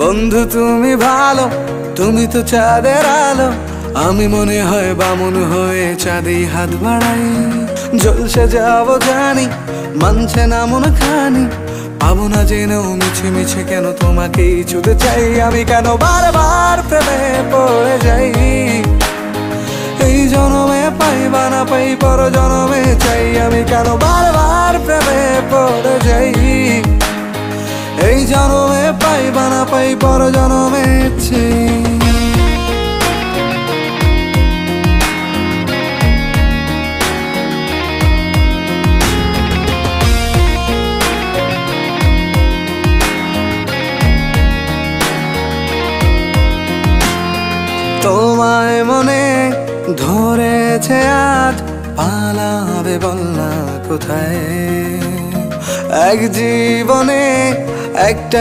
বন্ধু তুমি ভালো, তুমি তো চাঁদের আলো, আমি মনে হয় বামুন হয়ে চাঁদে হাত বাড়াই। জলসে যাবো জানি, মানছে না মন খানি, পাবো না জেনেও মিছে মিছে কেন তোমাকেই ছুতে চাই। আমি কেন বারবার প্রেমে পড়ে যাই, এই জনমে পাই বা না পাই পর জনমে চাই। আমি কেন বারবার প্রেমে পড়ে যাই, এই জনমে পাই বা না পাই পর জনমে চাই। তোমায় মনে ধরেছে আজ, পালাবে বল না কোথায়। এক জীবনে একটা